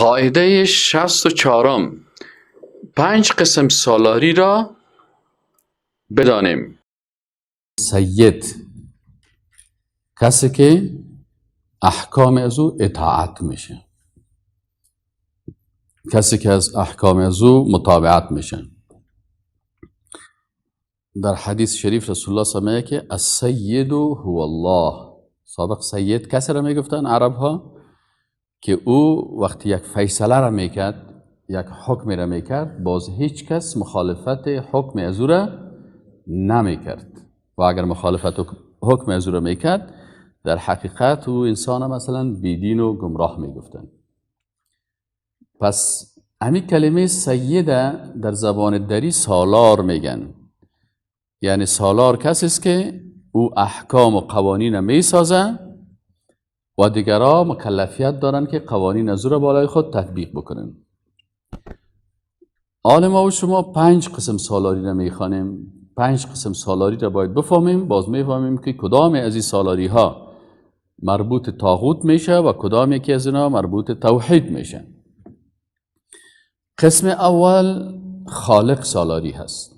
قاعده 64 5 قسم سالاری را بدانیم. سید کسی که احکام از او اطاعت میشه، کسی که از احکام از او مطابقت میشه. در حدیث شریف رسول الله صلی الله علیه و آله که السید هو الله. سابق سید کسی را میگفتن عرب ها که او وقتی یک فیصله را میکرد، یک حکم را میکرد، باز هیچ کس مخالفت حکم از او را نمیکرد و اگر مخالفت حکم از او را میکرد در حقیقت او انسان مثلا بیدین و گمراه میگفتن. پس همین کلمه سید در زبان دری سالار میگن، یعنی سالار کسی است که او احکام و قوانین میسازه و دیگرها مکلفیت دارن که قوانین از او را بالای خود تطبیق بکنن. حال ما و شما 5 قسم سالاری را میخوانیم. 5 قسم سالاری را باید بفهمیم. باز میفهمیم که کدام از این سالاری ها مربوط طاغوت میشه و کدام یکی از اینا مربوط توحید میشه. قسم اول خالق سالاری هست،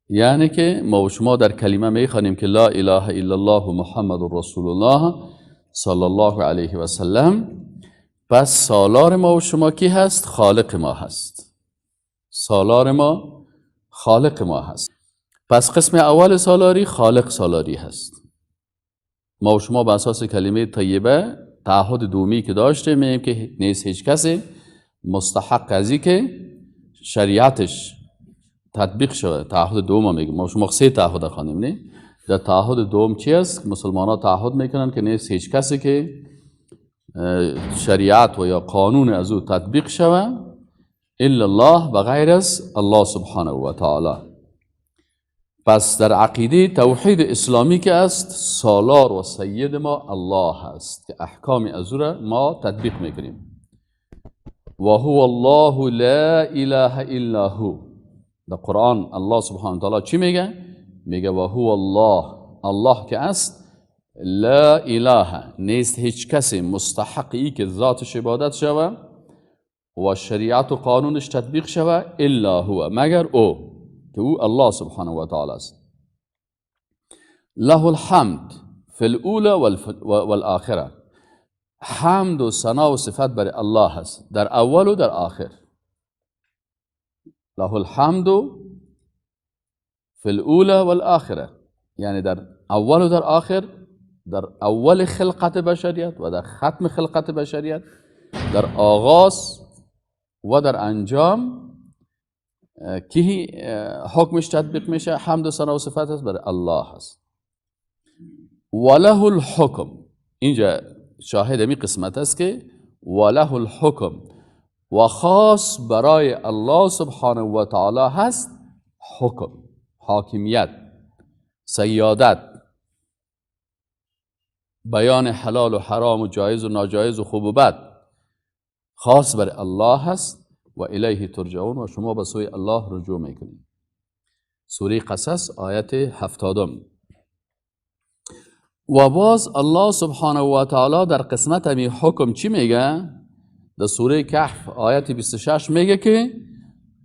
یعنی که ما و شما در کلمه میخوانیم که لا اله الا الله محمد رسول الله صلی الله علیه و سلم. پس سالار ما و شما کی هست؟ خالق ما هست. سالار ما خالق ما هست. پس قسم اول سالاری خالق سالاری هست. ما و شما به اساس کلمه طیبه تعهد دومی که داشته میگیم که نیست هیچ کسی مستحق ازی که شریعتش تطبیق شده. تعهد دوم میگیم. ما شما 3 تعهد خوانیم نه؟ در تعهد دوم چی است؟ مسلمان ها تعهد میکنن که نیست هیچ کسی که شریعت و یا قانون از او تطبیق شده الا الله و غیر از الله سبحانه و تعالی. پس در عقیده توحید اسلامی که است، سالار و سید ما الله است که احکام از او را ما تطبیق میکنیم. و هو الله لا اله الا هو. در قرآن الله سبحانه و تعالی چی میگه؟ میگه و هو الله، الله که است، لا اله، نیست هیچ کسی مستحقی که ذاتش عبادت شوه و شریعت و قانونش تطبیق شوه الا هو، مگر او که او الله سبحانه و تعالی است. له الحمد فی الاولى والآخره. حمد و ثنا و صفت برای الله هست در اول و در آخر. له الحمد فی الاولى والآخره، یعنی در اول و در آخر، در اول خلقت بشریت و در ختم خلقت بشریت، در آغاز و در انجام کی حکمش تطبیق میشه؟ حمد و ثنا و صفت هست برای الله هست. وله الحکم، اینجا شاهد می قسمت است که وله الحکم، و خاص برای الله سبحانه و تعالی هست حکم، حاکمیت، سیادت، بیان حلال و حرام و جایز و ناجایز و خوب و بد خاص برای الله هست. و الیه ترجعون، و شما به سوی الله رجوع میکنید. سوره قصص آیت 70. و باز الله سبحانه و تعالی در قسمت همی حکم چی میگه؟ در سوره کهف آیت 26 میگه که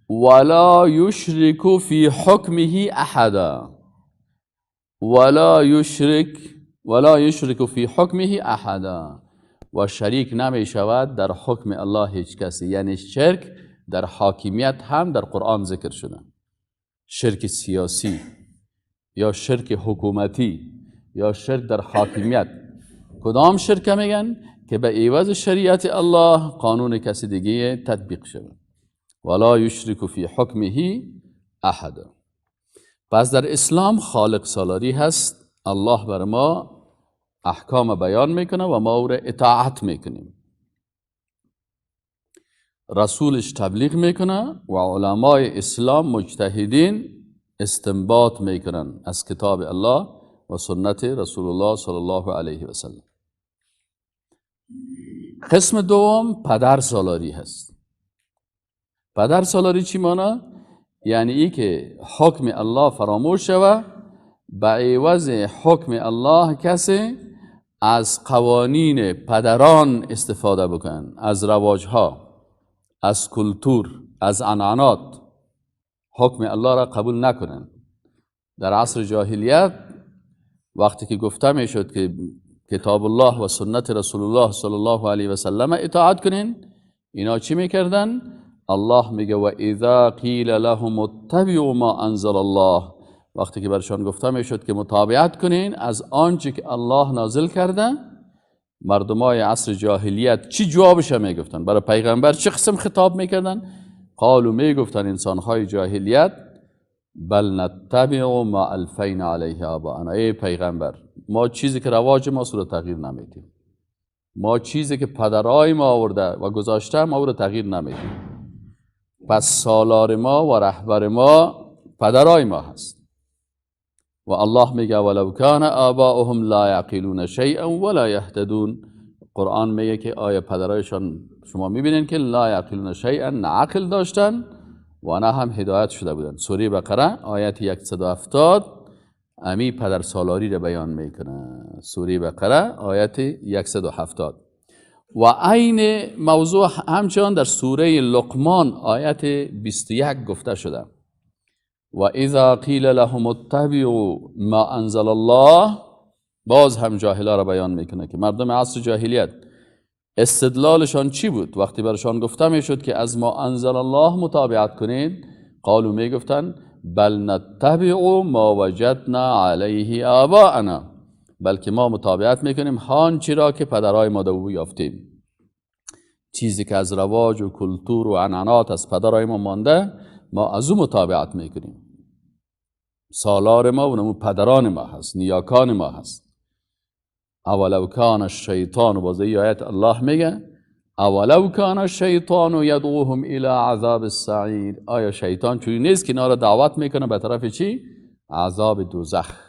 ولا یشرک فی حکمه احدا. ولا یشرک فی حکمه احدا، و شریک نمی شود در حکم الله هیچ کسی. یعنی شرک در حاکمیت هم در قرآن ذکر شده. شرک سیاسی یا شرک حکومتی یا شرک در حاکمیت. کدام شرک میگن؟ که به عوض شریعت الله قانون کسی دیگه تطبیق شده. ولا یشرک فی حکمه احد. پس در اسلام خالق سالاری هست. الله بر ما احکام بیان میکنه و ما او را اطاعت میکنیم. رسولش تبلیغ میکنه و علمای اسلام مجتهدین استنباط میکنن از کتاب الله و سنت رسول الله صلی الله علیه و سلم. قسم دوم پدر سالاری هست. پدر سالاری چی معنی؟ یعنی ای که حکم الله فراموش شوه، به عوض حکم الله کسی از قوانین پدران استفاده بکن، از رواجها. از کلتور، از عنعنات حکم الله را قبول نکنن. در عصر جاهلیت وقتی که گفته میشد که کتاب الله و سنت رسول الله صلی الله علیه و سلم اطاعت کنین، اینا چی میکردن؟ الله میگه و اذا قیل لهم اتبعوا ما انزل الله، وقتی که برشان گفته میشد که متابعت کنین از آنچه که الله نازل کرده، مردمای عصر جاهلیت چی جوابش میگفتن؟ برای پیغمبر چه قسم خطاب میکردن؟ قالو میگفتن انسانهای جاهلیت بل نتبع ما الفینا علیه آباءنا، ای پیغمبر ما چیزی که رواج ما رو تغییر نمیدیم، ما چیزی که پدرای ما آورده و گذاشته ما رو تغییر نمیدیم. پس سالار ما و رهبر ما پدرای ما هست. و الله میگه ولو کان آباؤهم لا یعقلون شیئا ولا یهتدون. قرآن میگه که آیا پدرایشان شما میبینین که لا یعقلون شیئا، نه عقل داشتن و نه هم هدایت شده بودن. سوره بقره آیت 170 امی پدر سالاری را بیان میکنه. سوره بقره آیت 170. و عین موضوع همچنان در سوره لقمان آیت 21 گفته شده و اذا قیل لهم اتبعوا ما انزل الله. باز هم جاهلا را بیان میکنه که مردم عصر جاهلیت استدلالشان چی بود وقتی برشان گفته میشد که از ما انزل الله متابعت کنید؟ قالو میگفتن بل نتبع ما وجدنا علیه آباءنا، بلکه ما متابعت میکنیم آنچه را که پدرای ما او یافتیم، چیزی که از رواج و کلتور و عنعنات از پدرای ما مانده ما از او متابعت میکنیم. سالار ما و نمو پدران ما هست، نیاکان ما هست. اولو کان الشیطان، و باز این آیت الله میگه اولو کان الشیطان یدعوهم الی عذاب السعیر، آیا شیطان چونی نیست که اینا را دعوت میکنه به طرف چی؟ عذاب دوزخ.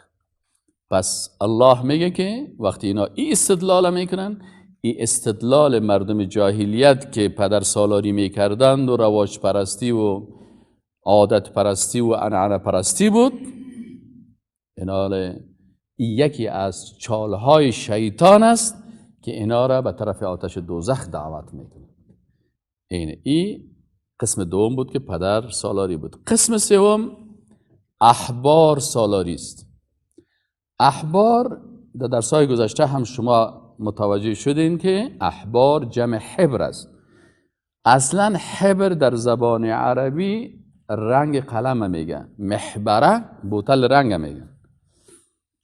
پس الله میگه که وقتی اینا این استدلال میکنن، این استدلال مردم جاهلیت که پدر سالاری میکردند و رواج پرستی و عادت پرستی و عنعنه پرستی بود، این یکی از چالهای شیطان است که اینا را به طرف آتش دوزخ دعوت میکنه. این قسم دوم بود که پدر سالاری بود. قسم سوم احبار سالاری است. احبار در درس‌های گذشته هم شما متوجه شدین که احبار جمع حبر است. اصلا حبر در زبان عربی رنگ قلم میگن، محبره بوتل رنگ میگن.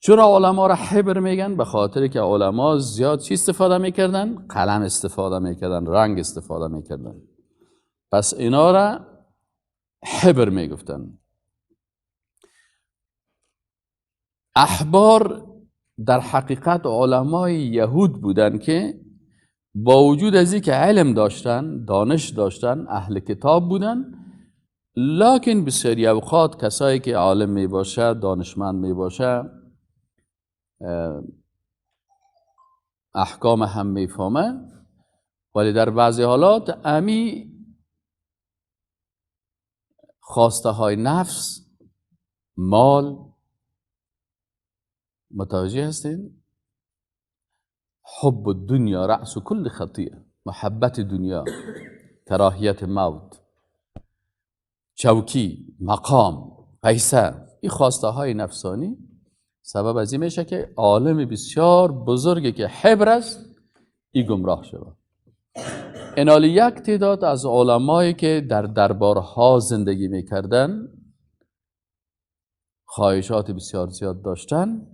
چرا علما را حبر میگن؟ به خاطر که علما زیاد چی استفاده میکردن؟ قلم استفاده میکردن، رنگ استفاده میکردن. پس اینا را حبر میگفتن. احبار در حقیقت علمای یهود بودن که با وجود از این که علم داشتن، دانش داشتن، اهل کتاب بودن، لکن بسیاری اوقات کسایی که عالم می باشه، دانشمند می باشه، احکام هم می فهمه، ولی در بعضی حالات امی خواسته های نفس، مال، متوجه هستین؟ حب الدنیا رأس کل خطیه، محبت دنیا، کراهیت موت، چوکی، مقام، پیسه، این خواسته های نفسانی سبب از این میشه که عالم بسیار بزرگی که حبر است این گمراه شود. اینال یک تعداد از علمایی که در دربارها زندگی میکردن، خواهشات بسیار زیاد داشتن،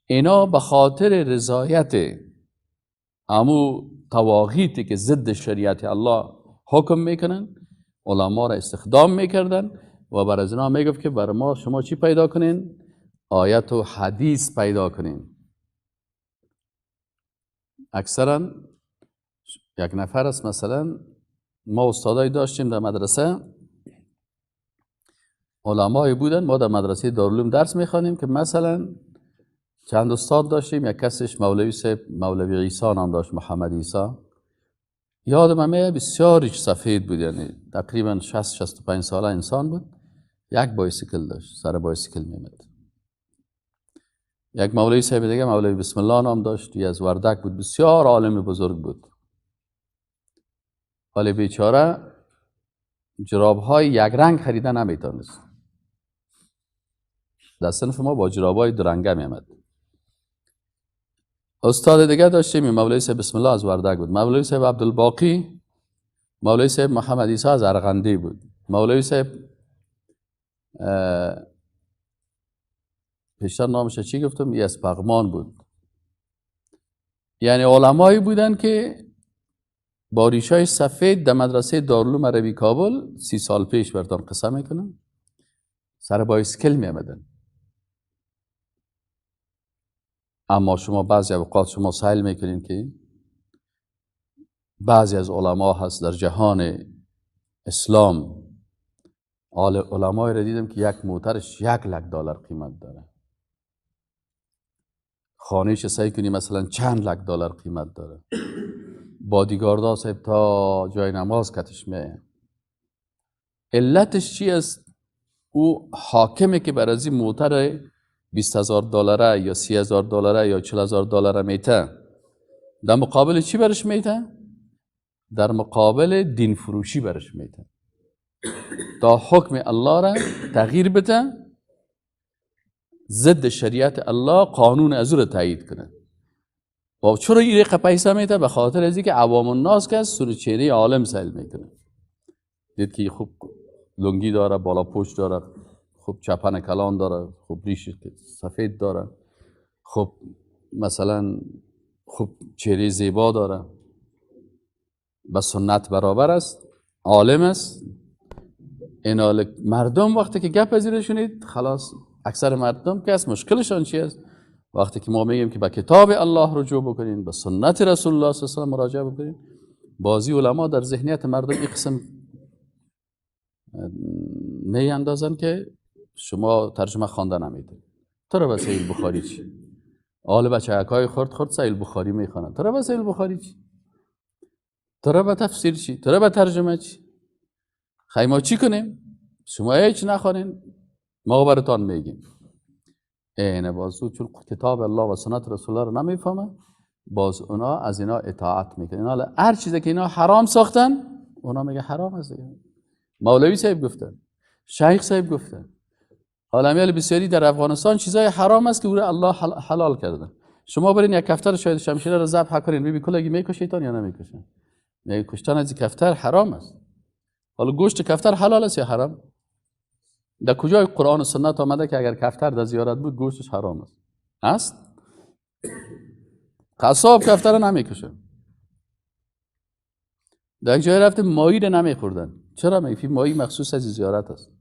اینا به خاطر رضایت امو تواغیتی که ضد شریعت الله حکم میکنن، علما را استخدام میکردن و بر از اینا میگفت که بر ما شما چی پیدا کنین؟ آیت و حدیث پیدا کنین. اکثرا یک نفر است، مثلا ما استادایی داشتیم در مدرسه، علمایی بودن، ما در مدرسه دارالعلوم درس میخوانیم که مثلا چند استاد داشتیم، یک کسش مولوی عیسی نام داشت، محمد عیسی، یادم میاد بسیار سفید بود، یعنی تقریبا 60-65 ساله انسان بود، یک بایسیکل داشت، سر بایسیکل میمد. یک مولوی صاحب دیگه مولوی بسم الله نام داشت، از وردک بود، بسیار عالم بزرگ بود. ولی بیچاره جراب های یک رنگ خریده نمیتونست. در صنف ما با جراب های درنگه میامد. استاد دیگه داشتیم، مولوی صاحب بسم الله از وردک بود، مولوی صاحب عبدالباقی، مولوی صاحب محمد عیسی از ارغندی بود، مولوی صاحب پیشتر نامش چی گفتم؟ اسپغمان بود. یعنی علمایی بودن که با ریشای سفید در مدرسه دارالعلوم عربی کابل 30 سال پیش براتون قصه میکنم، سر بایسکل میامدن. اما شما بعضی اوقات شما سهل میکنین که بعضی از علما هست در جهان اسلام، علمای را دیدم که یک موترش $1,00,000 قیمت داره، خانهش سعی کنی مثلا چند $1,00,000 قیمت داره، بادیگاردا صاحب تا جای نماز کتش میه. علتش چی است؟ او حاکمه که بر از این موتر $20,000 یا $30,000 یا $40,000 میته، در مقابل چی برش میته؟ در مقابل دین فروشی برش میته، تا حکم الله را تغییر بده، ضد شریعت الله قانون از او را تایید کنه. و چرا این رقم پیسه میته؟ به خاطر از اینکه عوام الناس که سرچینه عالم سیل میکنه. دید که خوب لنگی داره، بالا پشت داره، خوب چپن کلان داره، خوب ریش سفید داره، خوب مثلا خوب چهره زیبا داره، با سنت برابر است، عالم است. این مردم وقتی که گپ از شنید، خلاص اکثر مردم که از مشکلشان چی است؟ وقتی که ما میگیم که به کتاب الله رجوع بکنین، به سنت رسول الله صلی الله علیه و آله مراجعه بکنین، بازی علما در ذهنیت مردم این قسم می اندازن که شما ترجمه خوانده نمیدید. تو را به صحیح بخاری چی؟ آل بچه‌های خرد صحیح بخاری میخوانن، تو را به صحیح بخاری چی؟ تو را به تفسیر چی؟ تو را به ترجمه چی؟ خیلی ما چی کنیم؟ شما هیچ نخوانین، ما براتون میگیم. اینه بازو چون کتاب الله و سنت رسول الله رو نمیفهمن، باز اونا از اینا اطاعت میکنن. اینا هر چیزی که اینا حرام ساختن اونا میگه حرام است. مولوی صاحب گفتن، شیخ صاحب گفتن، عالمیال بسیاری در افغانستان چیزای حرام است که او الله حلال کرده. شما برین یک کفتر شاید شمشیر رو ذبح کنین، ببین کلگی میکشیتون یا نمیکشن؟ میگه کشتن از کفتر حرام است. حالا گوشت کفتر حلال است یا حرام؟ در کجای قرآن و سنت آمده که اگر کفتر در زیارت بود گوشتش حرام است؟ است؟ قصاب کفتر نمیکشه. در یک جای رفته ماهی رو نمیخوردن. چرا؟ میگه ماهی مخصوص از زیارت است.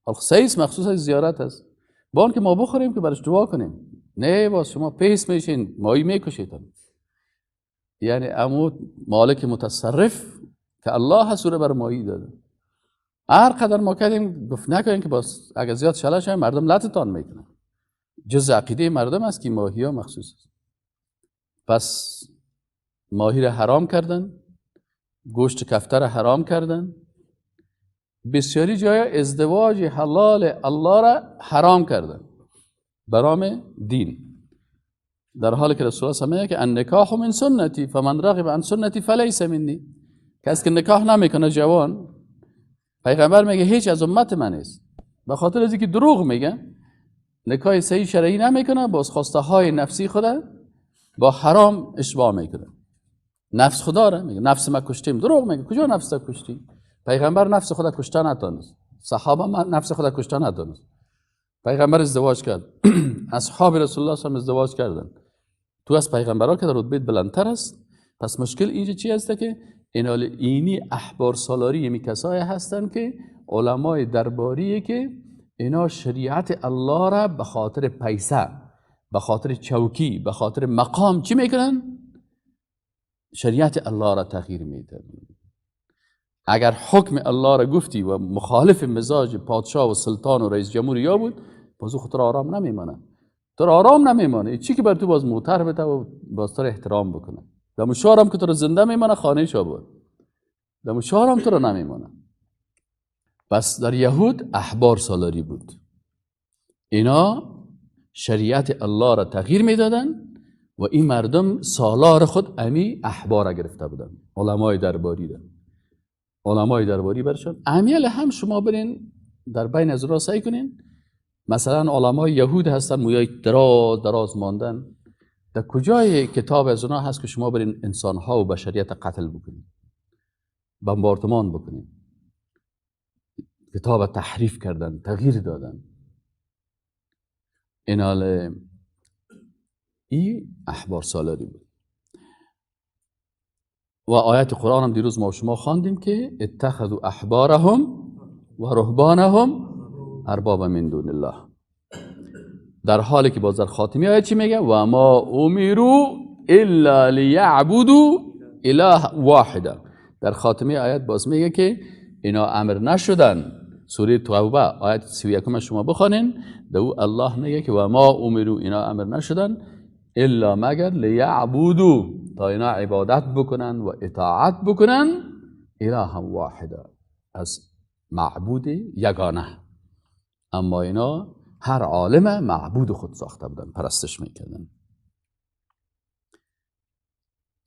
حالا سیس مخصوص از زیارت است. با اون که ما بخوریم که برش دعا کنیم. نه باز شما پیس میشین ماهی میکشید. یعنی امو مالک متصرف که الله هست بر ماهی داده. هر قدر ما کردیم گفت نکنیم که باز اگر زیاد شلش شد مردم لطتان میکنن. جز عقیده مردم است که ماهی ها مخصوص است. پس ماهی را حرام کردن، گوشت کفتر را حرام کردن، بسیاری جای ازدواج حلال الله را حرام کردن برام دین، در حالی که رسول الله میگه که النکاح من سنتی فمن رغب عن سنتی فلیس منی. کسی که نکاح نمیکنه جوان، پیغمبر میگه هیچ از امت من نیست. به خاطر از اینکه دروغ میگه، نکاح صحیح شرعی نمیکنه، باز خواسته های نفسی خود با حرام اشباع میکنه. نفس خدا را میگه نفس ما کشتیم، دروغ میگه. کجا نفس تا کشتی؟ پیغمبر نفس خدا کشته نتونست، صحابه نفس خدا کشته نتونست. پیغمبر ازدواج کرد اصحاب رسول الله صلی الله علیه و ازدواج کردن. تو از پیغمبرها که در رتبه بلندتر است. پس مشکل اینجا چی هسته که اینی احبار سالاری می کسایی هستن که علمای درباریه که اینا شریعت الله را به خاطر پیسه، به خاطر چوکی، به خاطر مقام چی میکنن؟ شریعت الله را تغییر میدن. اگر حکم الله را گفتی و مخالف مزاج پادشاه و سلطان و رئیس جمهور یا بود، بازو خود را آرام نمیمانه. تو را آرام نمیمانه. چی که بر تو باز موتر بده و باز تو را احترام بکنه. در مشارم که تو را زنده میمانه خانه شا بود. در مشارم تو را نمیمانه. پس در یهود احبار سالاری بود. اینا شریعت الله را تغییر میدادن و این مردم سالار خود امی احبار گرفته بودن، علمای درباری دن. علمای درباری برشن. امیال هم شما برین در بین از را سعی کنین. مثلا علمای یهود هستن مویای دراز دراز ماندن، در کجای کتاب از اونا هست که شما برین انسانها و بشریت قتل بکنین، بمباردمان بکنین؟ کتاب تحریف کردن، تغییر دادن. اینال ای احبار سالاری بود. و آیت قرآن هم دیروز ما و شما خواندیم که اتخذوا احبارهم و رهبانهم اربابا من دون الله. در حالی که باز در خاتمی آیت چی میگه؟ و ما امروا الا لیعبدوا اله واحدا. در خاتمی آیت باز میگه که اینا امر نشدن. سوره توبه آیت 31 شما بخونین، دو الله میگه که و ما امروا، اینا امر نشدن الا مگر لیعبدوا، تا اینا عبادت بکنن و اطاعت بکنن اله واحدا، از معبود یگانه. اما اینا هر عالم معبود خود ساخته بودن، پرستش میکردن.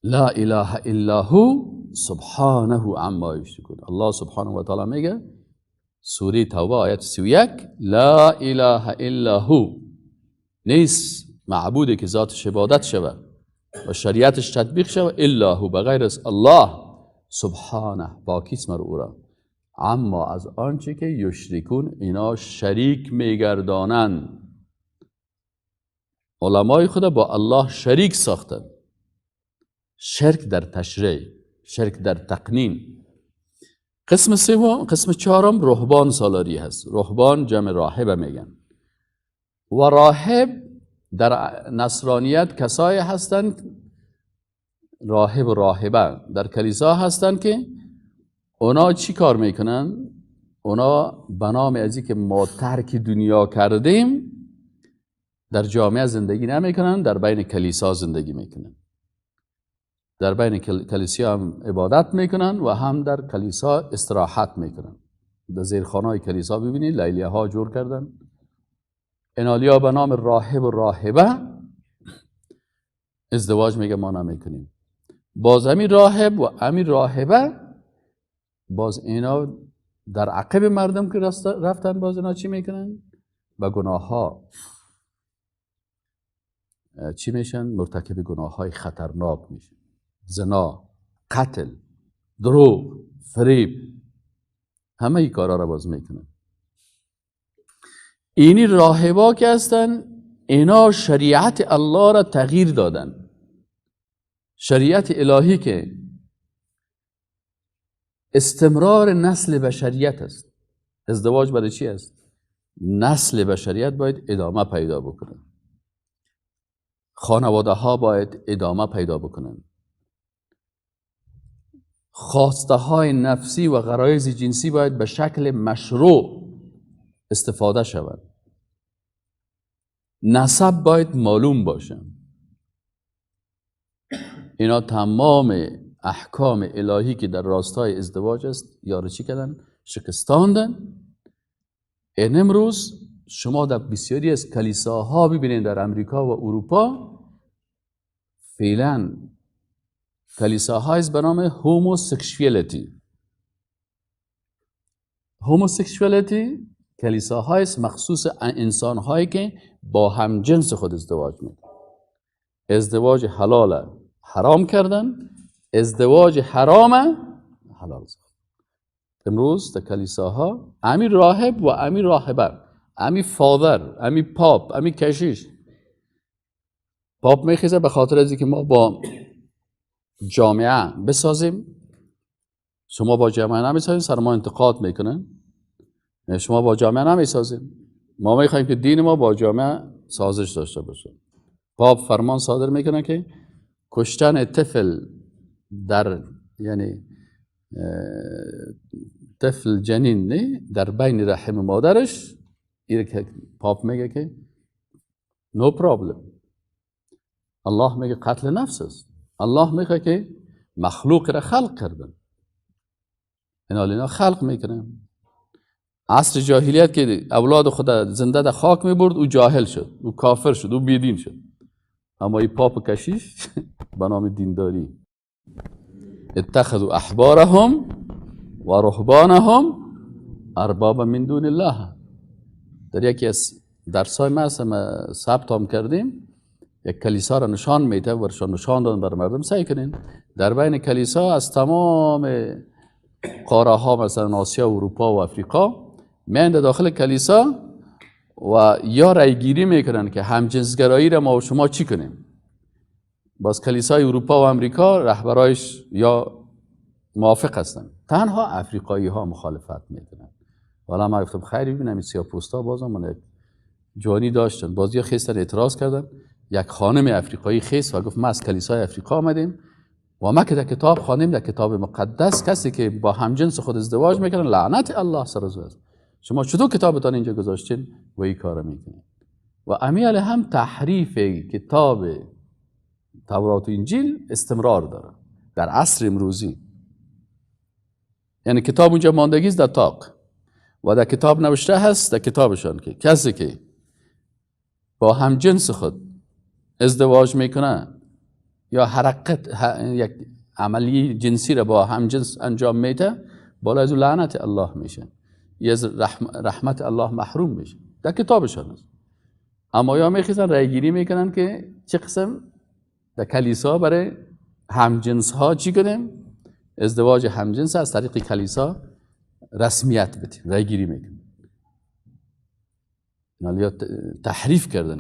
لا اله الا هو سبحانه عما یشرکون. الله سبحانه و تعالی میگه سوره توبه آیت 31 لا اله الا هو، نیست معبودی که ذاتش عبادت شود و شریعتش تطبیق شود الا هو، بغیر از الله سبحانه، پاکیست مر او را، اما از آنچه که یشرکون، اینا شریک میگردانند. علمای خدا با الله شریک ساختن. شرک در تشریع، شرک در تقنین. قسم سوم، قسم چهارم رهبان سالاری هست. رهبان جمع راهب میگن. و راهب در نصرانیت کسایی هستند، راهب و راهبه در کلیسا هستند که اونا چی کار میکنن؟ اونا به نام ازی که ما ترک دنیا کردیم در جامعه زندگی نمیکنن، در بین کلیسا زندگی میکنن. در بین کلیسا هم عبادت میکنن و هم در کلیسا استراحت میکنن. در زیرخانه‌های کلیسا ببینید لیلیه ها جور کردن. اینالیا به نام راهب و راهبه ازدواج میگه ما نمیکنیم. باز همین راهب و همین راهبه باز اینا در عقب مردم که رفتن، باز اینا چی میکنن؟ با گناه ها چی میشن؟ مرتکب گناه های خطرناک میشن. زنا، قتل، دروغ، فریب، همه ای کارا را باز میکنن. اینی راهبا که هستن، اینا شریعت الله را تغییر دادن. شریعت الهی که استمرار نسل بشریت است. ازدواج برای چی است؟ نسل بشریت باید ادامه پیدا بکنه. خانواده ها باید ادامه پیدا بکنن. خواسته های نفسی و غرایز جنسی باید به شکل مشروع استفاده شود. نسب باید معلوم باشه. اینا تمام احکام الهی که در راستای ازدواج است یارو چی کردن؟ شکستاندن. این امروز شما در بسیاری از کلیساها ببینید در امریکا و اروپا فعلا کلیساهایی به نام هوموسکشوالیتی. هوموسکشوالیتی کلیساهایی مخصوص انسانهایی که با هم جنس خود ازدواج میکنن. ازدواج حلال حرام کردن، ازدواج حرام حلال ساختن. امروز در کلیساها امیر راهب و امیر راهبه، امیر فادر، امیر پاپ، امیر کشیش. پاپ میخیزه به خاطر از اینکه ما با جامعه بسازیم. شما با جامعه نمیسازیم، سر ما انتقاد میکنن. شما با جامعه نمیسازیم. ما میخوایم که دین ما با جامعه سازش داشته باشه. پاپ فرمان صادر میکنه که کشتن طفل در یعنی طفل جنین نه در بین رحم مادرش، این که پاپ میگه که no problem. الله میگه قتل نفس است. الله میگه که مخلوق را خلق کردن. اینا خلق میکنن. عصر جاهلیت که اولاد خدا زنده در خاک میبرد، او جاهل شد، او کافر شد، او بیدین شد. اما این پاپ کشیش به نام دینداری اتخذوا احبارهم و رهبانهم اربابا من دون الله. در یکی از درسای ما ثبت هم کردیم، یک کلیسا را نشان میده، برشان نشان دادن بر مردم. سعی کنین در بین کلیسا از تمام قاره ها مثلا آسیا و اروپا و افریقا میاند داخل کلیسا و یا رای گیری میکنن که همجنسگرایی را ما و شما چی کنیم. باز کلیسای اروپا و امریکا رهبرایش یا موافق هستن، تنها افریقایی ها مخالفت میکنن. والا ما گفتم خیلی ببینم این سیاه‌پوستا بازم من جوانی داشتن، بازی خیستن اعتراض کردن. یک خانم افریقایی خیست و گفت ما از کلیسای افریقا آمدیم و ما که در کتاب خوانیم، در کتاب مقدس کسی که با همجنس خود ازدواج میکنن لعنت الله سر از است. شما چطور کتابتان اینجا گذاشتین و این کار میکنین؟ و امیال هم تحریف کتاب تورات و انجیل استمرار داره در عصر امروزی. یعنی کتاب اونجا ماندگی است در تاق و در کتاب نوشته هست در کتابشان که کسی که با همجنس خود ازدواج میکنه یا حرکت یک عملی جنسی را با همجنس انجام میده، بالا از لعنت الله میشه، یا از رحمت الله محروم میشه. در کتابشان است. اما یا میخیزن رای گیری میکنن که چه قسم در کلیسا برای همجنس ها چی کنیم، ازدواج همجنس از طریق کلیسا رسمیت بدیم، رای گیری میکنن. یا تحریف کردن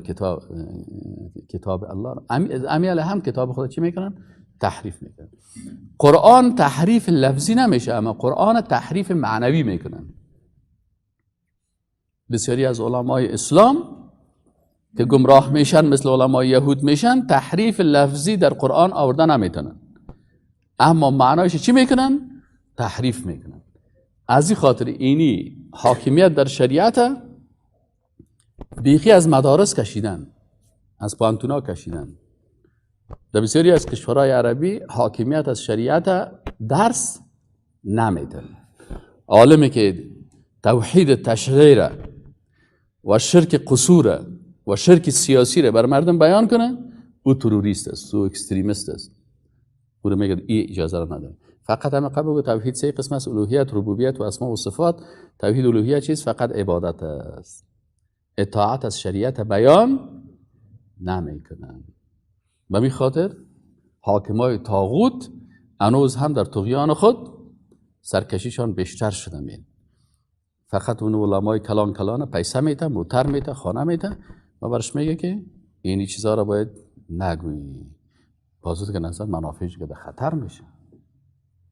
کتاب الله را. امیال هم کتاب خود چی میکنن؟ تحریف میکنن. قرآن تحریف لفظی نمیشه، اما قرآن تحریف معنوی میکنن. بسیاری از علمای اسلام که گمراه میشن مثل علمای یهود میشن، تحریف لفظی در قرآن آوردن نمیتونن، اما معنایش چی میکنن؟ تحریف میکنن. از این خاطر اینی حاکمیت در شریعت بیخی از مدارس کشیدن، از پانتونا کشیدن. در بسیاری از کشورهای عربی حاکمیت از شریعت درس نمیدن. عالمی که توحید تشریع و شرک قصور و شرک سیاسی را بر مردم بیان کنه، او تروریست است، او اکستریمیست است. او میگه این اجازه را نداره. فقط هم قبل توحید سه قسم است: الوهیت، ربوبیت و اسماء و صفات. توحید الوهیت چیست؟ فقط عبادت است. اطاعت از شریعت بیان نمیکنن. به می خاطر حاکمای طاغوت هنوز هم در طغیان خود سرکشیشان بیشتر شده میل. فقط اون علمای کلان پیسه میده، موتر میده، خانه میده و برش میگه که اینی چیزا را باید نگویی. بازود که نظر منافعش که در خطر میشه،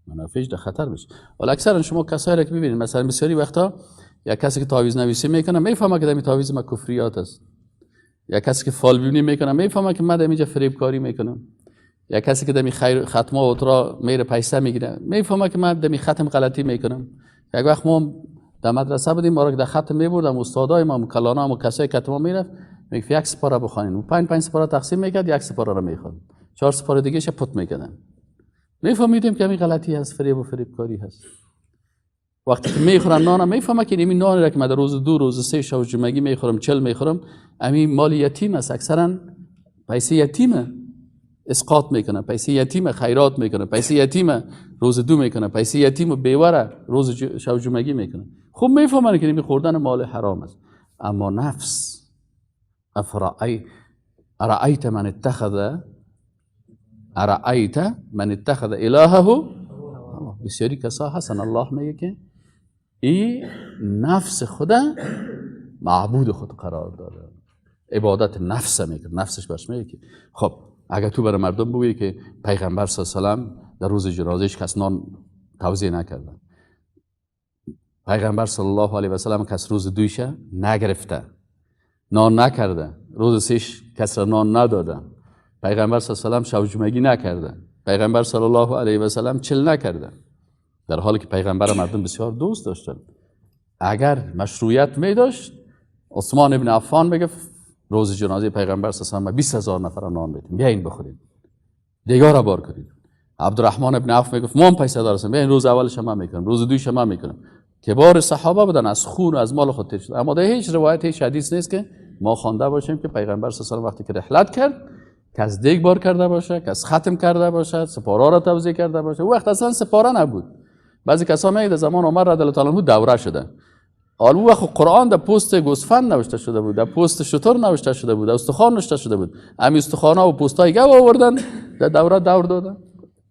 منافعش در خطر میشه. ولی اکثرا شما کسایی را که ببینید، مثلا بسیاری وقتا یا کسی که تعویض نویسی میکنه میفهمه که در تعویض ما کفریات است. یا کسی که فالبینی میکنه میفهمه که من در اینجا فریب کاری میکنم. یا کسی که در خیر ختمه و اترا میره پیسه میگیره میفهمه که من در ختم غلطی میکنم. یک وقت ما در مدرسه بودیم، ما را که در ختم میبردم، استادای ما کلانا و کسای کتما میرفت میگفت یک سپاره بخوانین و 5 سپاره تقسیم میکرد، یک سپاره را میخوند، 4 سپاره دیگه ش پت میکردن. میفهمیدیم که همین غلطی هست، فریب و فریب کاری هست. وقتی که میخورم نان، میفهمم که این نان را که من در روز 2 روز 3 شب جمعگی میخورم، 40 میخورم، همین مال یتیم است. اکثرا پیسه یتیمه اسقاط میکنه، پیسه یتیم خیرات میکنه، پیسه یتیم روز 2 میکنه، پیسه یتیم بیوره روز شب جمعگی میکنه. خب میفهمن که این خوردن مال حرام است. اما نفس ارأیت من اتخذ الهه، بسیاری کسا هستن الله میگه که این نفس خدا معبود خود قرار داره، عبادت نفس میکنه. نفسش برش میگه که خب اگر تو برای مردم بگویی که پیغمبر صلی الله علیه و آله در روز جنازه‌اش کس نان توزیع نکرده، پیغمبر صلی الله علیه و سلم کس روز 2 نگرفته، نان نکرده، روز 3 کس را نان نداده، پیغمبر صلی الله علیه و سلم شب جمعگی نکرده، پیغمبر صلی الله علیه و سلم 40 نکرده، در حالی که پیغمبر مردم بسیار دوست داشتن. اگر مشروعیت می داشت، عثمان ابن عفان بگه روز جنازه پیغمبر صلی الله علیه و 20,000 نفر نان بدیم، بیاین بخورید، دیگه را بار کنید. عبدالرحمن ابن عوف میگفت ما هم پیسه دار هستیم، بیاین روز اولش ما میکنم، روز 2 ما میکنم. کبار صحابه بودن، از خون و از مال خود تیر شد. اما در هیچ روایت، هیچ حدیث نیست که ما خوانده باشیم که پیغمبر صلی الله علیه و وقتی که رحلت کرد، کس دیگ بار کرده باشه، کس ختم کرده باشه، سپاره را توزیع کرده باشه. او وقت اصلا سپاره نبود. بعضی کسا میگه در زمان عمر رضی الله تعالی عنه دوره شده. حالا او وقت قرآن در پوست گوسفند نوشته شده بود، در پوست شتر نوشته شده بود، در استخوان نوشته شده بود. همین استخوان‌ها و پوستای گاو آوردن در دوره دور دادن.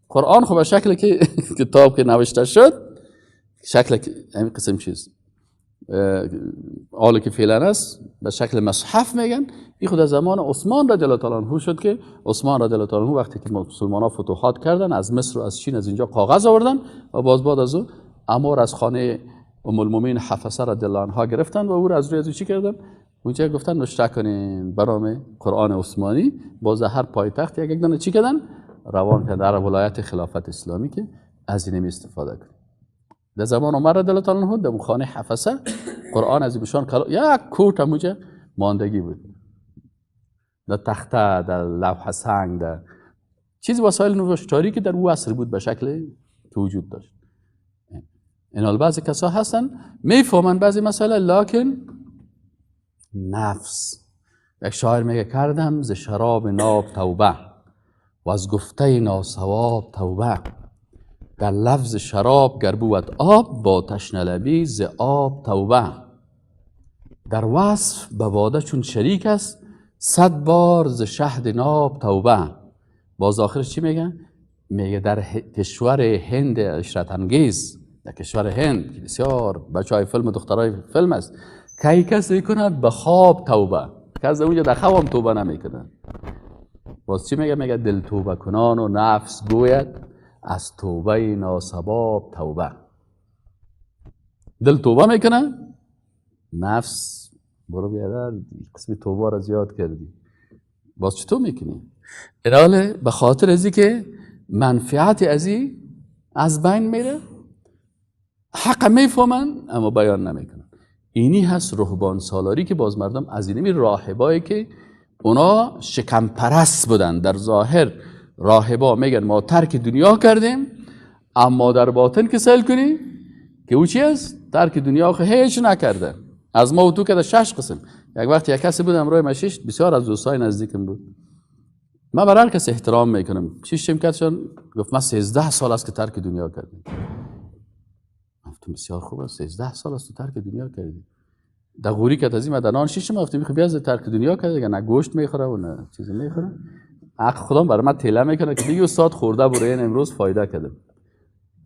قرآن خب به شکل که کتاب که نوشته شد، شکل همین قسم چیز حالا که فعلا است به شکل مصحف میگن. این خود از زمان عثمان رضی الله تعالی عنه شد که عثمان رضی الله تعالی عنه وقتی که مسلمان‌ها فتوحات کردن از مصر و از چین از اینجا کاغذ آوردن و باز بعد از او امور از خانه ام المؤمنین حفصه رضی الله عنها گرفتن و او را از روی چی کردن؟ اونجا گفتن نوشته کنین برام قرآن عثمانی. باز هر پایتخت یک دانه چی کردن؟ روان کردن در ولایت خلافت اسلامی که از این استفاده کنن. در زمان عمر رضی الله تعالی عنه در خانه حفصه قرآن از بشان یک کوت همونجا ماندگی بود. در تخته، در لوح سنگ، در چیز وسایل نوشتاری که در او عصر بود به شکل که وجود داشت. این بعضی کسا هستن میفهمن بعضی مسئله، لکن نفس. یک شاعر میگه کردم ز شراب ناب توبه و از گفته ناصواب توبه. در لفظ شراب گر بود آب، با تشنه لبی ز آب توبه. در وصف به باده چون شریک است، 100 بار ز شهد ناب توبه. باز آخرش چی میگه؟ میگه در کشور هند عشرت انگیز، در کشور هند که بسیار بچهای فیلم و دخترای فیلم است، کی کسی کند به خواب توبه، کسی اونجا در خواب هم توبه نمیکنه. باز چی میگه؟ میگه دل توبه کنان و نفس گوید، از توبه ناسباب توبه. دل توبه میکنه، نفس برو بیادر قسم توبه را زیاد کردی. باز چطور میکنی؟ اراله به خاطر ازی که منفعت ازی از بین میره. حق میفهمن اما بیان نمیکنن. اینی هست رهبان سالاری که باز مردم از اینمی راهبایی که اونا شکم پرست بودن. در ظاهر راهبا میگن ما ترک دنیا کردیم، اما در باطن که سیل کنی که او چی است؟ ترک دنیا خو هیچ نکرده. از ما و تو که در 6 قسم. یک وقت یک کسی بود امروی مشیش، بسیار از دوستای نزدیکم بود. من برای هر کس احترام میکنم. چی شمکتشان گفت من 13 سال است که ترک دنیا کردم. گفتم بسیار خوب است، 13 سال است تو ترک دنیا کردی. در غوری که از این مدنان شیشم گفتم میخوام بیاز ترک دنیا کرده که نه گوشت میخوره و نه چیزی میخوره. حق خدا برای من تله میکنه که دیگه استاد خورده برای این امروز فایده کردم.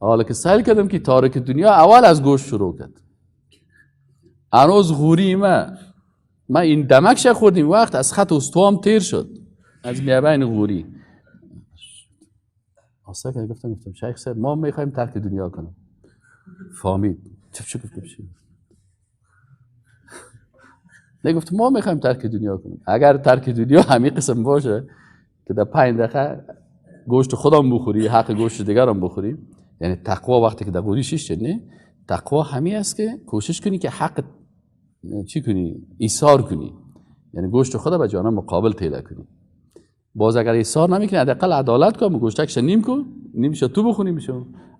حالا که سهل کردم که تارک دنیا اول از گوشت شروع کرد. هنوز غوری من این دمکش خوردیم وقت از خط استوام تیر شد از میابین غوری. آسا که گفتم شیخ صاحب ما میخوایم ترک دنیا کنیم. فهمید چه گفتم چی؟ نگفت ما میخوایم ترک دنیا کنیم. اگر ترک دنیا همین قسم باشه که در 5 دقیقه گوشت خودم بخوری، حق گوشت دیگرم بخوری، یعنی تقوا وقتی که در غوری شیش نه، تقوا همین است که کوشش کنی که حق چی کنی؟ ایثار کنی. یعنی گوشت خدا به جانم مقابل تیله کنی. باز اگر ایثار نمیکنی حداقل عدالت کن، گوشتکش نیم کن، نیمش تو بخونی میشه.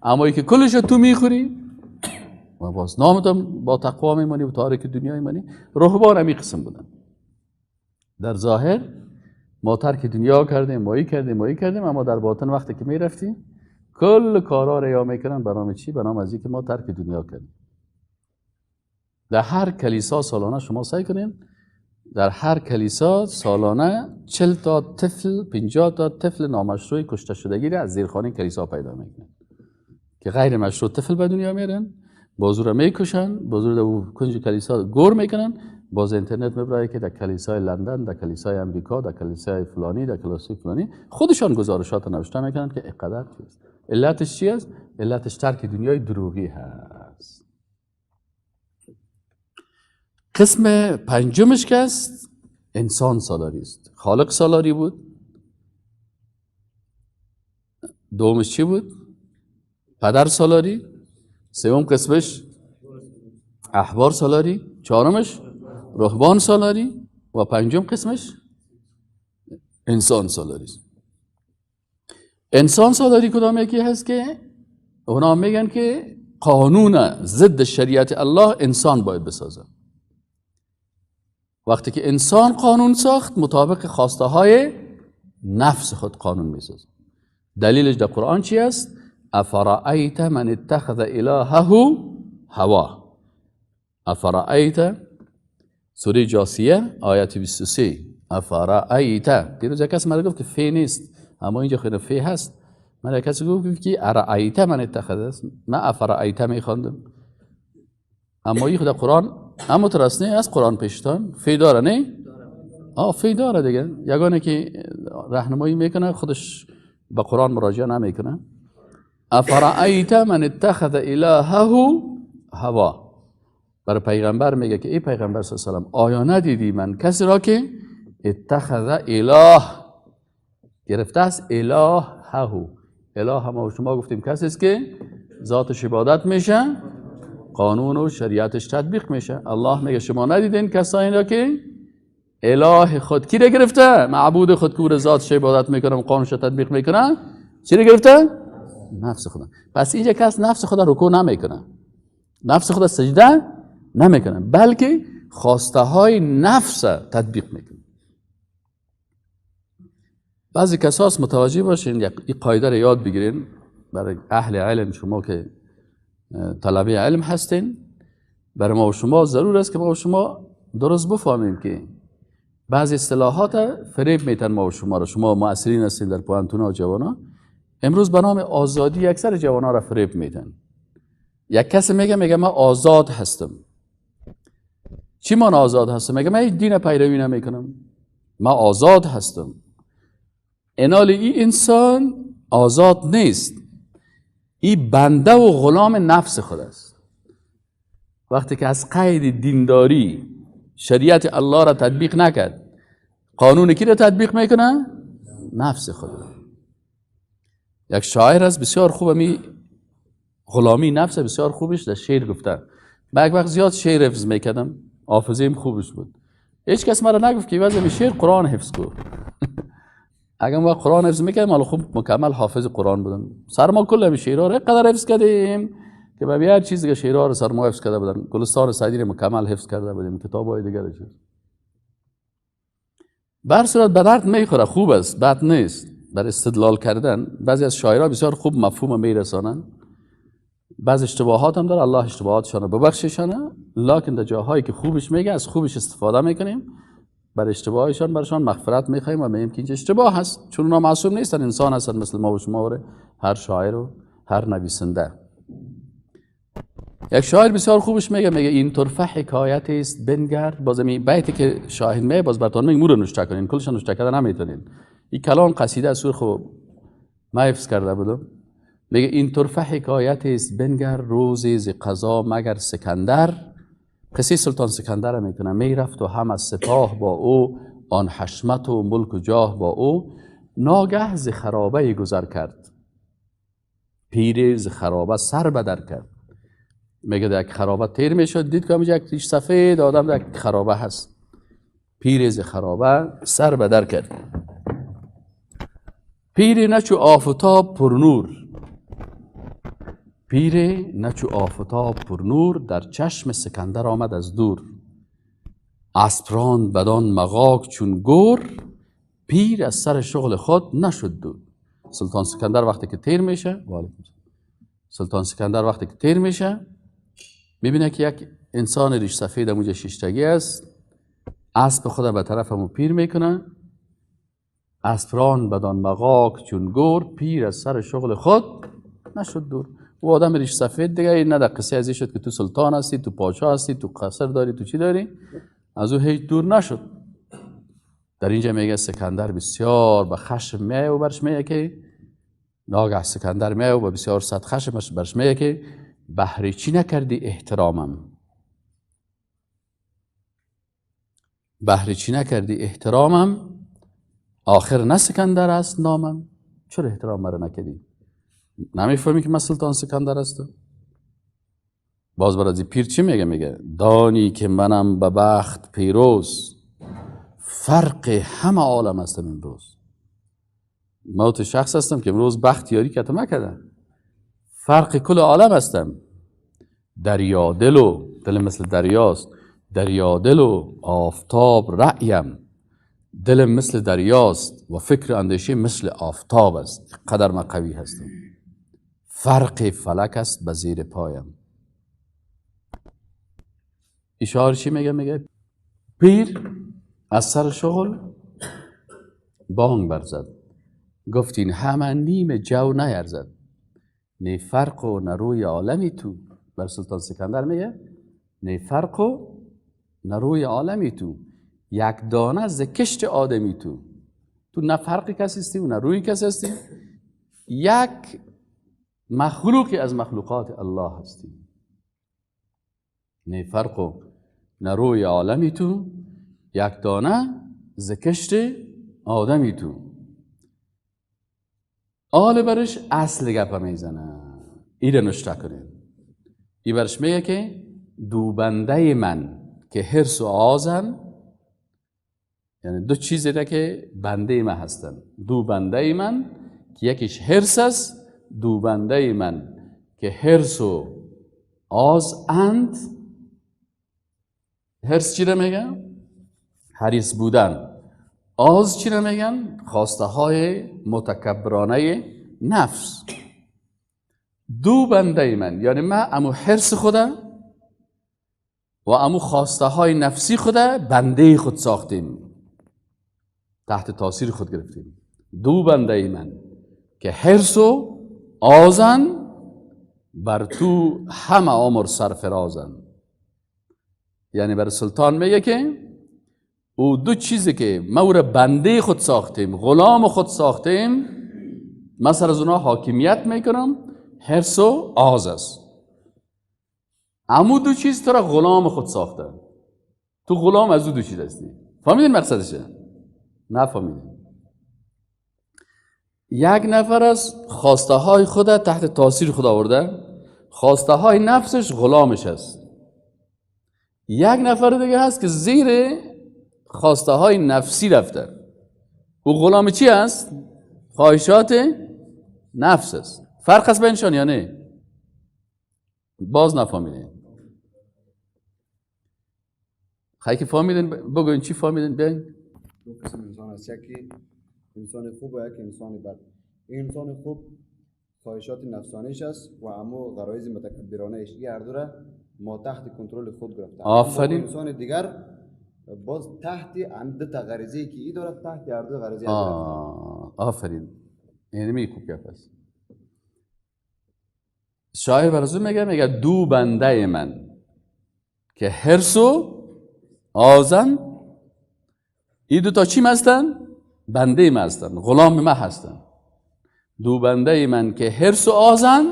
اما ای که کلش تو میخوری و باز نامتم با تقوا میمانی و تارک دنیا میمانی. رهبان همی قسم بودن. در ظاهر ما ترک دنیا کردیم، مایی کردیم، اما در باطن وقتی که میرفتیم کل کارا ریا میکنن برام چی؟ برام از اینکه ما ترک دنیا کردیم. در هر کلیسا سالانه شما سعی کنین در هر کلیسا سالانه 40 تا طفل 50 تا طفل نامشروع کشته شدگی را از زیرخانه کلیسا پیدا میکنن که غیر مشروع طفل به دنیا میارن، بازور میکشن، بازور در کنج کلیسا گور میکنن، باز اینترنت میبره که در کلیسای لندن، در کلیسای امریکا، در کلیسای فلانی، در کلیسای فلانی خودشان گزارشات نوشته میکنن که اینقدر چیست. علتش چی است؟ علتش ترک دنیای دروغی هست. قسم پنجمش که است انسان سالاری است. خالق سالاری بود. دومش چی بود؟ پدر سالاری. سوم قسمش احبار سالاری. چهارمش رهبان سالاری و پنجم قسمش انسان سالاری است. انسان سالاری کدام یکی هست که اونا میگن که قانون ضد شریعت الله انسان باید بسازه. وقتی که انسان قانون ساخت مطابق خواسته های نفس خود قانون میسازه. دلیلش در قرآن چی است؟ افرأیت من اتخذ الهه هوا. افرأیت، سوره جاثیه آیت 23. افرأیت، دیروز کسی من گفت که فی نیست، اما اینجا خیلی فی هست. من کسی گفت که ارأیت من اتخذ است، من افرأیت میخواندم. اما این خود قرآن اما ترسنه از قرآن پیشتان فی داره نه؟ فی داره دیگه. یگانه که راهنمایی میکنه خودش به قرآن مراجعه نمیکنه. افرأیت من اتخذ الهه هوا. برای پیغمبر میگه که ای پیغمبر صلی الله علیه و آیا ندیدی من کسی را که اتخذ اله گرفته است الهه. اله هم شما گفتیم کسی است که ذاتش عبادت میشه، قانون و شریعتش تطبیق میشه. الله میگه شما ندیدین کسانی را که اله خود کی را گرفته؟ معبود خود که ذاتش عبادت میکنه و قانونش تطبیق میکنه. چی را گرفته؟ نفس خدا. پس اینجا کس نفس خدا رکوع نمیکنه، نفس خدا سجده نمیکنه، بلکه خواسته های نفس تطبیق میکنه. بعضی کساس متوجه باشین، این قاعده رو یاد بگیرین برای اهل علم. شما که طلبه علم هستین، برای ما و شما ضرور است که ما و شما درست بفهمیم که بعضی اصطلاحات فریب میتن ما و شما را. شما مؤثرین هستین در پوهنتون و جوانا، امروز به نام آزادی اکثر جوانا را فریب میتن. یک کسی میگه من آزاد هستم. چی من آزاد هستم؟ میگه من هیچ دین پیروی نمیکنم، من آزاد هستم. انال این انسان آزاد نیست، این بنده و غلام نفس خود است. وقتی که از قید دینداری شریعت الله را تطبیق نکرد، قانون کی را تطبیق میکنه؟ نفس خود. یک شاعر است بسیار خوب، می غلامی نفس بسیار خوبش در شعر گفته. من یک وقت زیاد شعر حفظ میکردم، حافظه‌ام خوبش بود. هیچ کس مرا نگفت که واسه شعر قرآن حفظ کو. اگر ما قرآن حفظ میکردیم حالا خوب مکمل حافظ قرآن بودم. سر ما کل شعرها رو قدر حفظ کردیم که به هر چیزی که شعرها رو سر ما حفظ کرده بودن. گلستان سعدی رو مکمل حفظ کرده بودیم، کتابای دیگه چیز. بر صورت به درد میخوره، خوب است، بد نیست. در استدلال کردن بعضی از شاعرها بسیار خوب مفهوم میرسانن. بعض اشتباهات هم داره، الله اشتباهاتشان رو ببخششانه، لکن در جاهایی که خوبش میگه از خوبش استفاده میکنیم، بر اشتباهشان برشان مغفرت میخوایم و میگیم که اینجا اشتباه هست، چون اونا معصوم نیستن، انسان هستن مثل ما و شما و هر شاعر و هر نویسنده. یک شاعر بسیار خوبش میگه این طرفه حکایت است بنگر. باز می بیتی که شاهد می باز براتون میگم رو نوشته کنین، کلش نوشته کردن نمیتونین. این کلام قصیده از سور خوب ما حفظ کرده بودم. میگه این طرفه حکایت است بنگر، روزی ز قضا مگر سکندر. قصه سلطان سکندر میکنه، میرفت و هم از سپاه با او، آن حشمت و ملک و جاه با او. ناگه ز خرابه گذر کرد، پیر ز خرابه سر بدر کرد. میگه در یک خرابه تیر میشد، دید که همینجا یک ریش سفید آدم در یک خرابه هست. پیر ز خرابه سر بدر کرد. پیر نچو آفتاب پر نور، پیر نچو آفتاب پر نور، در چشم سکندر آمد از دور. اسپران بدان مغاک چون گور، پیر از سر شغل خود نشد دور. سلطان سکندر وقتی که تیر میشه، سلطان سکندر وقتی که تیر میشه میبینه که یک انسان ریش سفید اونجا شیشتگی است، اسب خود به طرف همون پیر میکنه. اسپران بدان مغاک چون گور، پیر از سر شغل خود نشد دور. و آدم ریش سفید دیگه نه در قصه ازی شد که تو سلطان هستی، تو پادشاه هستی، تو قصر داری، تو چی داری، از او هیچ دور نشد. در اینجا میگه سکندر بسیار به خشم میه و برش میگه که ناگه سکندر میه و بسیار صد خشمش برش میگه که بهر چی نکردی احترامم، بهر چی نکردی احترامم، آخر نه سکندر است نامم. چرا احترام مرا نکردی؟ نمیفهمی که من سلطان سکندر هستم؟ باز برای پیر چی میگه؟ میگه دانی که منم به بخت پیروز، فرق همه عالم هستم امروز. موت شخص هستم که امروز بخت یاری کتم نکردم، فرق کل عالم هستم. دریا دل و دل مثل دریاست، دریا دل و آفتاب رأیم. دلم مثل دریاست و فکر اندیشه مثل آفتاب است. قدر من قوی هستم. فرق فلک است به زیر پایم. اشاره چی میگه؟ میگه پیر از سر شغل بانگ برزد، گفت این همه نیم جو نیرزد، نه فرق و نه روی عالمی تو. بر سلطان سکندر میگه نه فرق و نه روی عالمی تو، یک دانه ز کشت آدمی تو. تو نه فرق کسی هستی و نه روی کسی هستی، یک مخلوقی از مخلوقات الله هستی. نه فرق و نه روی عالمی تو، یک دانه ز کشت آدمی تو. آل برش اصل گپه میزنه، ایره نشته کنه. ای برش میگه که دوبنده من که حرص و آزن، یعنی دو چیزی ده که بنده من هستن. دوبنده من که یکیش حرص است، دوبنده من که حرص و آز اند. حرص چی رو میگن؟ حریص بودن. آز چی رو میگن؟ خواسته های متکبرانه نفس. دو بنده من یعنی من امو حرص خودم و امو خواسته های نفسی خودم بنده خود ساختیم، تحت تاثیر خود گرفتیم. دو بنده من که حرص و آزن، بر تو همه عمر سرفرازن. یعنی بر سلطان میگه که او دو چیزی که ما او را بنده خود ساختیم، غلام خود ساختیم، من سر از اونها حاکمیت میکنم، حرص و آز است. امو دو چیز تو را غلام خود ساخته، تو غلام از دو چیز هستی. فهمیدین مقصدشه؟ نه فهمیدین؟ یک نفر از خواسته های خود تحت تاثیر خود آورده، خواسته های نفسش غلامش است. یک نفر دیگه هست که زیر خواسته های نفسی رفته، او غلام چی است؟ خواهشات نفس است. فرق است بینشان یا نه؟ باز نفهمیدین؟ خیلی که فهمیدین بگوین چی فهمیدین؟ بین دو قسم انسان هست، یکی انسان خوب و یک انسان بد. این انسان خوب خواهشات نفسانیش است و اما غرایز متکبرانه ایش، این هر دو را ما تحت کنترل خود گرفتیم. آفرین. انسان دیگر باز تحت دو تا غریزه‌ای که این داره تحت هر دو غریزه از آفرین. یعنی می خوب گفت است. شاعر برازو میگه دو بنده من که حرص و آزن، این دو تا چی هستن؟ بنده من هستن، غلام من هستن. دو بنده من که حرص و آزن،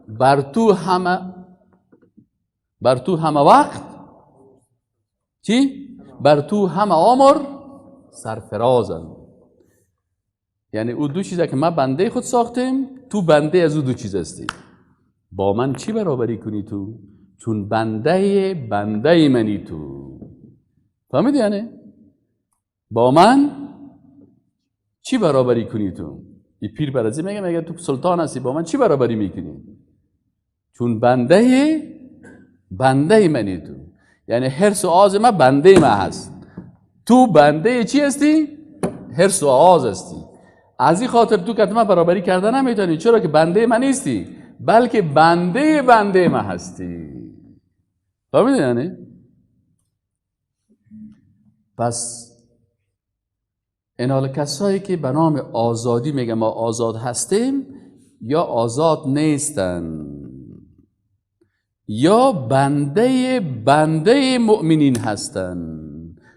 بر تو همه وقت چی؟ بر تو همه عمر سرفرازن. یعنی او دو چیزه که ما بنده خود ساختیم، تو بنده از او دو چیز هستی. با من چی برابری کنی تو؟ چون بنده منی تو. فهمیدی یعنی؟ با من چی برابری کنی تو؟ این پیر برازی میگه تو سلطان هستی، با من چی برابری میکنی؟ چون بنده منی تو. یعنی حرص و آز من بنده من هست، تو بنده چی هستی؟ حرص و آز هستی. از این خاطر تو که من برابری کردن نمیتونی، چرا که بنده من نیستی، بلکه بنده من هستی. فهمیدی یعنی؟ پس این حال کسایی که به نام آزادی میگه ما آزاد هستیم، یا آزاد نیستن، یا بنده مؤمنین هستن.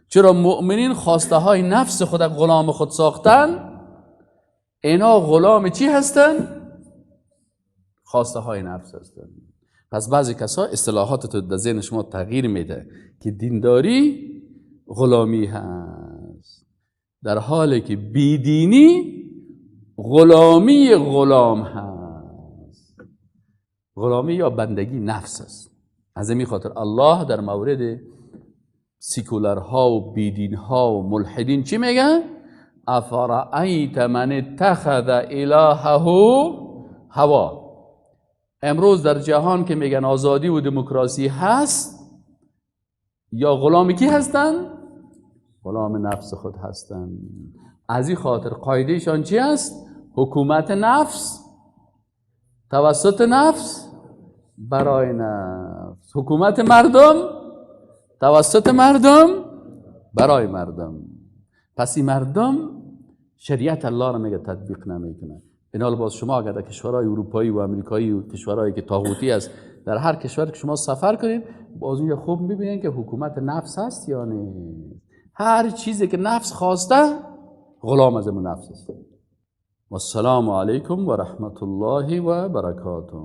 چرا مؤمنین خواسته های نفس خود غلام خود ساختن، اینا غلام چی هستن؟ خواسته های نفس هستن. پس بعضی کسا اصطلاحات تو در ذهن شما تغییر میده که دینداری غلامی هست، در حالی که بیدینی غلامی غلام هست. غلامی یا بندگی نفس است. از این خاطر الله در مورد سیکولرها و بیدینها و ملحدین چی میگه؟ افرأیت من اتخذ الهه هوا. امروز در جهان که میگن آزادی و دموکراسی هست، یا غلامی کی هستن؟ غلام نفس خود هستن. از این خاطر قاعدهشان چی است؟ حکومت نفس توسط نفس برای نفس، حکومت مردم توسط مردم برای مردم. پس این مردم شریعت الله رو میگه تطبیق نمیکنه. این حال باز شما اگر در کشورهای اروپایی و امریکایی و کشورهایی که طاغوتی است، در هر کشور که شما سفر کنید باز اونجا خوب میبینید که حکومت نفس هست یا نیست. هر چیزی که نفس خواسته غلام از اون نفس است. و السلام علیکم و رحمت الله و برکاته.